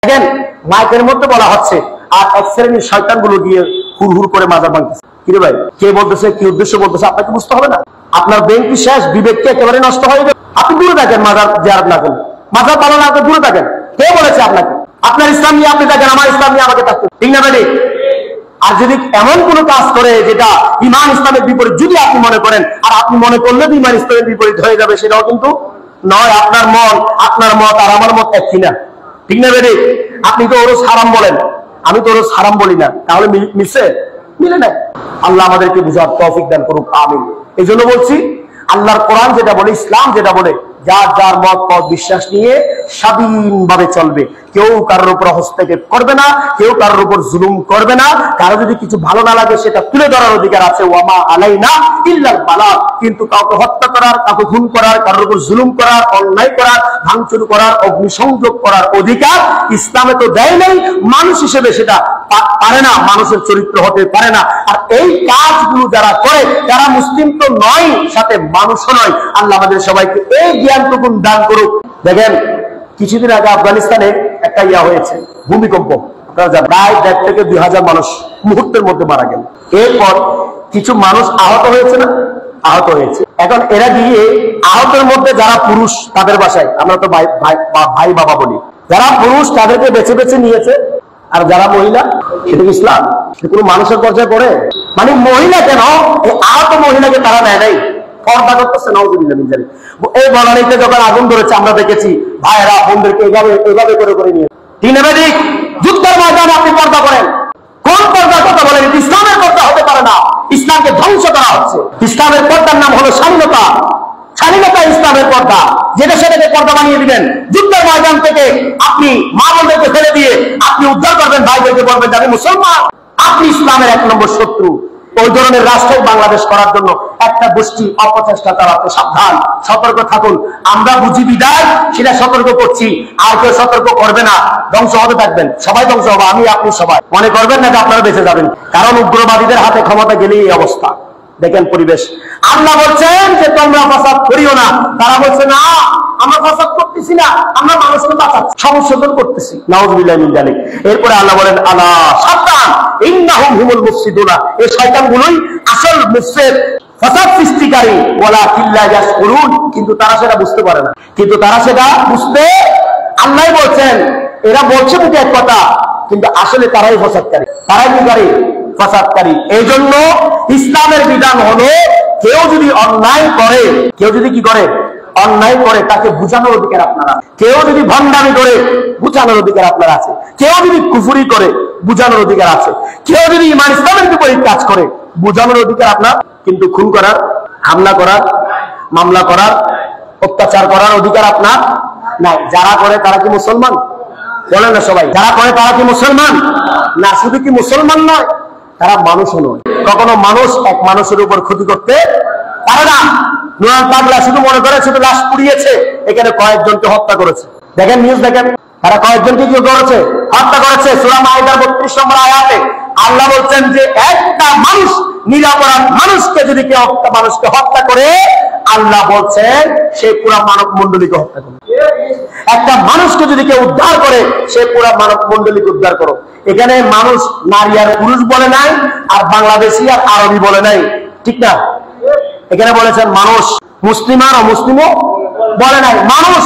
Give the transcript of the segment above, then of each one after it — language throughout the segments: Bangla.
দেখেন মাইকের মধ্যে বলা হচ্ছে, আর এক শ্রেণীর শয়তানগুলো গিয়ে হুড় হুড় করে মাজার ভাঙতেছে। কিরে ভাই, কে বলতেছে, কি উদ্দেশ্য বলতেছে আপনাকে বুঝতে হবে না? আপনার ব্রেন কি শেষ? বিবেককে একেবারে নষ্ট হয়ে যাবে। আপনি দূরে থাকেন, মাজার জিয়ারত না করেন, মাজার পালন না করে দূরে থাকেন। কে বলেছে আপনাকে? আপনার ইসলাম নিয়ে আপনি থাকেন, আমার ইসলাম নিয়ে আমাকে থাকতেন, ঠিক না ভাই? আর যদি এমন কোন কাজ করে যেটা ঈমান ইসলামের বিপরীত যদি আপনি মনে করেন, আর আপনি মনে করলে ঈমান ইসলামের বিপরীত হয়ে যাবে, সেটাও কিন্তু নয়। আপনার মন, আপনার মত আর আমার মত এক কিনা, ঠিক না ভাই? আপনি তো ওরস হারাম বলেন, আমি তো ওরস হারাম বলি না, তাহলে মিলছে? মিলে না। আল্লাহ আমাদেরকে বুঝার তৌফিক দান করুক, আমিন। এই জন্য বলছি, আল্লাহর কোরআন যেটা বলে, ইসলাম যেটা বলে, যার যার মত পথ বিশ্বাস নিয়ে স্বাধীনভাবে চলবে। কেউ কারোর উপর হস্তক্ষেপ করবে না, কেউ কারোর উপর জুলুম করবে না। কারো যদি কিছু ভালো না লাগে সেটা তুলে ধরার অধিকার আছে, ওয়ামা আলাইনা ইল্লাল বালাগ। কিন্তু কাউকে হত্যা করার, কাউকে খুন করার, কারোর উপর জুলুম করার, অন্যায় করার, ভাঙচুর করার, অগ্নিসংযোগ করার অধিকার ইসলামে তো দেয় নাই। মানুষ হিসেবে সেটা পারে না, মানুষের চরিত্র হতে পারে না। আর এই কাজগুলো যারা করে তারা মুসলিম তো নয়, সাথে মানুষও নয়। আল্লাহ আমাদের সবাইকে এই জ্ঞানটুকুন দান করুক। দেখেন, কিছুদিন আগে আফগানিস্তানে একটা হয়েছে, ভূমিকম্প। আপনারা জানেন, প্রায় 1.5 থেকে 2,000 মানুষ মুহূর্তের মধ্যে মারা গেল। এরপর কিছু মানুষ আহত হয়েছে না? আহত হয়েছে। এখন এরা গিয়ে আহতের মধ্যে যারা পুরুষ, তাদের বাসায়, আমরা তো ভাই বাবা বলি, যারা পুরুষ তাদেরকে বেছে বেছে নিয়েছে। আর যারা মহিলা, সেটা কি ইসলাম? কোন মানুষের পর্যায়ে পড়ে? মানে মহিলা কেন, এই আহত মহিলাকে তারা নেয় নাই, পর্দা করতেছে। নাউজুবিল্লাহ মিন যালিক। এই বনানীতে যখন আগুন ধরেছে আমরা দেখেছি ভাইয়েরা বোনদেরকে এভাবে করে নিয়ে, ঠিক না ভাই? যুদ্ধের ময়দানে আপনি পর্দা করেন, কোন পর্দার কথা বলেন? ইসলামের পর্দা হতে পারে না, ইসলামকে ধ্বংস করা হচ্ছে। ইসলামের পর্দার নাম হলো স্বাধীনতা। স্বাধীনতা ইসলামের পর্দা, যেটা সেটাকে পর্দা বানিয়ে দিবেন। যুদ্ধের ময়দান থেকে আপনি মা বোনদেরকে ফেলে দিয়ে আপনি উদ্ধার করবেন, ভাইদেরকে বলবেন যাবে মুসলমান, আপনি ইসলামের 1 নম্বর শত্রু। ওই ধরনের রাষ্ট্র বাংলাদেশ করার জন্য একটা গোষ্ঠী অপচেষ্টা চালাতে সাবধান, সতর্ক থাকুন। আমরা বুঝি বিদায় সেটা সতর্ক করছি, আর কেউ সতর্ক করবে না, ধ্বংস হতে থাকবেন, সবাই ধ্বংস হবে, আমি আপনি সবাই। মনে করবেন না যে আপনারা বেঁচে যাবেন, কারণ উগ্রবাদীদের হাতে ক্ষমতা গেলেই এই অবস্থা। দেখেন পরিবেশ। আল্লাহ বলছেন যে তোমরা ফাসাদ করিও না, তারা বলছে না আমরা ফাসাদ করতেছি না, আমরা মানুষকে বাঁচাচ্ছি, সংশোধন করতেছি। নাউজুবিল্লাহ মিন যালিক। এরপরে আল্লাহ বলেন, আলা সাবধান, ইন্নাহুম হুমুল মুফসিদুনা, এই শয়তানগুলোই আসল মুফসিদ, ফাসাদ সৃষ্টিকারী। ওয়ালাকিন লা ইয়াশকুরুন, কিন্তু তারা সেটা বুঝতে পারে না। কিন্তু তারা সেটা বুঝতে, আল্লাহ বলছেন, এরা বলছে মুখে এক কথা, কিন্তু আসলে তারাই ফাসাদকারী, তারাই কি ফাসাদকারী। এই জন্য ইসলামের বিধান হলো, কেউ যদি অন্যায় করে, কেউ যদি কি করে, অন্যায় করে, তাকে বুঝানোর অধিকার আপনার আছে। কেউ যদি ভণ্ডামি করে, বুঝানোর অধিকার আপনার আছে। কেউ যদি কুফরি করে, বুঝানোর অধিকার আছে। কেউ যদি ঈমান ইসলামের বিপরীত কাজ করে, বুঝানোর অধিকার আপনার। কিন্তু খুন করার, হামলা করার, মামলা করার, অত্যাচার করার অধিকার আপনার নাই। যারা করে তারা কি মুসলমান? বলেন না সবাই, যারা করে তারা কি মুসলমান? না, শুধু কি মুসলমান নয়, তারা মানুষও নয়। কখনো মানুষ এক মানুষের উপর ক্ষতি করতে পারে না। নুরান পাগলা শুধু মনে করে শুধু লাশ পুড়িয়েছে, এখানে কয়েকজনকে হত্যা করেছে। দেখেন নিউজ, দেখেন তারা কয়েকজনকে কি করেছে, হত্যা করেছে। সূরা মাইদার 32 নম্বর আয়াতে আল্লাহ বলছেন যে একটা মানুষ, নিরপরাধ মানুষকে যদি কেউ মানুষকে হত্যা করে, আল্লাহ বলছেন সে পুরা মানব মন্ডলীকে হত্যা করে। একটা মানুষকে যদি কেউ উদ্ধার করে, সে পুরা মানব মন্ডলীকে উদ্ধার করো। এখানে মানুষ নারী আর পুরুষ বলে নাই, আর বাংলাদেশি আর আরবি বলে নাই, ঠিক না? এখানে বলেছেন মানুষ, মুসলিম আর অমুসলিমও বলে নাই। মানুষ,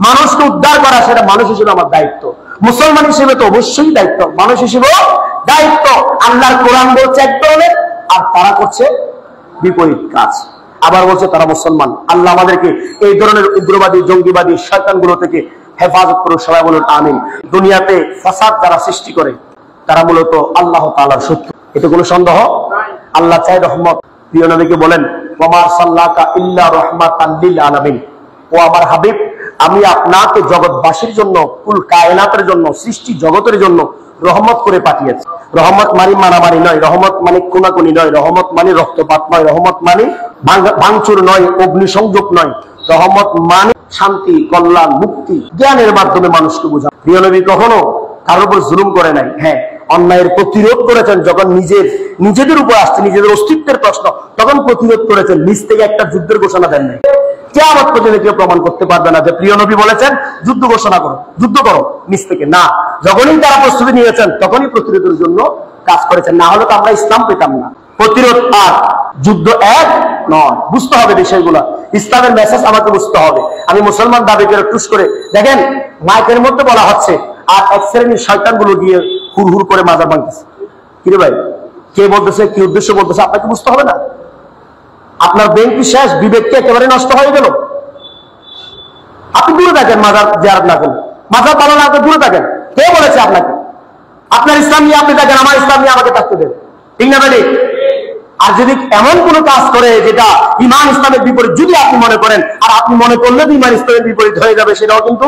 মানুষকে উদ্ধার করা সেটা মানুষ হিসেবে আমার দায়িত্ব। মুসলমান হিসেবে তো অবশ্যই দায়িত্ব, মানুষ হিসেবেও দায়িত্ব। আল্লাহর কোরআন বলছে এক ধরনের, আর তারা করছে বিপরীত কাজ। আবার বলছে তারা মুসলমান। আল্লাহ আমাদেরকে এই ধরনের উগ্রবাদী, জঙ্গিবাদী শয়তানগুলো থেকে হেফাজত করুন, সবাই বলুন আমিন। দুনিয়াতে ফাসাদ যারা সৃষ্টি করে, তারা মূলত আল্লাহ তাআলার শত্রু, এতে কোনো সন্দেহ। আল্লাহ চাই রহমত। প্রিয় নবীকে বলেন, ওয়া সাল্লাকা ইল্লা রাহমাতাল লিল আলামিন, ও আমার হাবিব, আমি আপনাকে জগৎবাসীর জন্য, কুল কায়নাতের জন্য, সৃষ্টি জগতের জন্য রহমত করে পাঠিয়েছি। রহমত মানে মারামারি নয়, রহমত মানে কোনাকুনি নয়, রহমত মানে রক্তপাত নয়, রহমত মানে ভাঙচুর নয়, অগ্নিসংযোগ নয়। রহমত মানে শান্তি, কল্যাণ, মুক্তি, জ্ঞানের মাধ্যমে মানুষকে বোঝা। প্রিয় নবী কখনো কারোর উপর জুলুম করে নাই। হ্যাঁ, অন্যায়ের প্রতিরোধ করেছেন, যখন নিজেদের উপর আসছে, নিজেদের অস্তিত্বের প্রশ্ন, তখন প্রতিরোধ করেছেন, নিজ থেকে একটা যুদ্ধের ঘোষণা দেন নাই। কিয়ামত পর্যন্ত কেউ প্রমাণ করতে পারবে না যে প্রিয় নবী বলেছেন যুদ্ধ ঘোষণা করো, যুদ্ধ করো নিজ থেকে। না, যখনই তারা প্রস্তুতি নিয়েছেন তখনই প্রতিরোধের জন্য কাজ করেছেন, না হলে তো আমরা ইসলাম পেতাম না। প্রতিরোধ আর যুদ্ধ এক নয়, বুঝতে হবে বিষয়গুলো। ইসলামের মেসেজ আমাকে বুঝতে হবে। আমি মুসলমান দাবি করে টুস করে দেখেন মাইকের মধ্যে বলা হচ্ছে, আর এক শ্রেণীর শয়তানগুলো গিয়ে হুড় করে মাজার ভাঙতেছে। কিরে ভাই, কে বলতেছে, কি উদ্দেশ্য বলতেছে, আপনাকে বুঝতে হবে না? আপনার ব্রেন কি শেষ? বিবেককে একেবারে নষ্ট হয়ে গেল? আপনি দূরে থাকেন, মাজার জিয়ারত না করেন, মাজার পালন না করে দূরে থাকেন। কে বলেছে আপনাকে? আপনার ইসলাম নিয়ে আপনি থাকেন, আমার ইসলাম নিয়ে আমাকে থাকতে দেন, ঠিক না ভাই? আর যদি এমন কোন কাজ করে যেটা ইমান ইসলামের বিপরীত যদি আপনি মনে করেন, আর আপনি মনে করলে ইমান ইসলামের বিপরীত হয়ে যাবে, সেটাও কিন্তু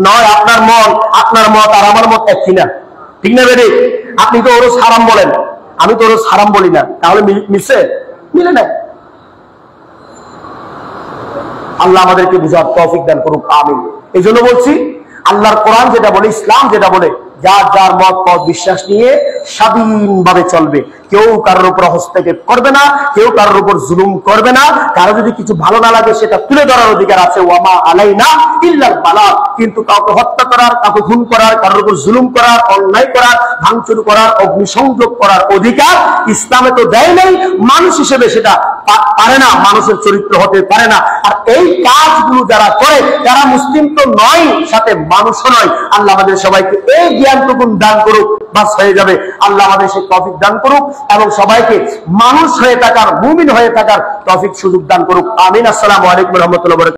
নয়। আপনার মন, আপনার মত আর আমার মত এক কিনা, ঠিক না ভাই? আপনি তো ওরস হারাম বলেন, আমি তো ওরস হারাম বলি না, তাহলে মিলছে? মিলে না। আল্লাহ আমাদেরকে বুঝার তৌফিক দান করুক, আমিন। এই জন্য বলছি, আল্লাহর কোরআন যেটা বলে, ইসলাম যেটা বলে, যার যার মত পথ বিশ্বাস নিয়ে স্বাধীনভাবে চলবে। কেউ কারোর উপর হস্তক্ষেপ করবে না, কেউ কারোর উপর জুলুম করবে না। কারো যদি কিছু ভালো না লাগে সেটা তুলে ধরার অধিকার আছে, ওয়ামা আলাইনা ইল্লাল বালাগ। কিন্তু কাউকে হত্যা করার, কাউকে খুন করার, কারোর উপর জুলুম করার, অন্যায় করার, ভাঙচুর করার, অগ্নিসংযোগ করার অধিকার ইসলামে তো দেয় নাই। মানুষ হিসেবে সেটা পারে না, মানুষের চরিত্র হতে পারে না। আর এই কাজগুলো যারা করে তারা মুসলিম তো নয়, সাথে মানুষও নয়। আল্লাহ আমাদের সবাইকে এই জ্ঞানটুকু দান করুক, বাস হয়ে যাবে। আল্লাহ আমাদের সেই তৌফিক দান করুক এবং সবাইকে মানুষ হয়ে থাকার, মুমিন হয়ে থাকার তৌফিক সুযোগ দান করুক, আমিন। আসসালামু আলাইকুম ওয়া রাহমাতুল্লাহি ওয়া বারাকাতুহু।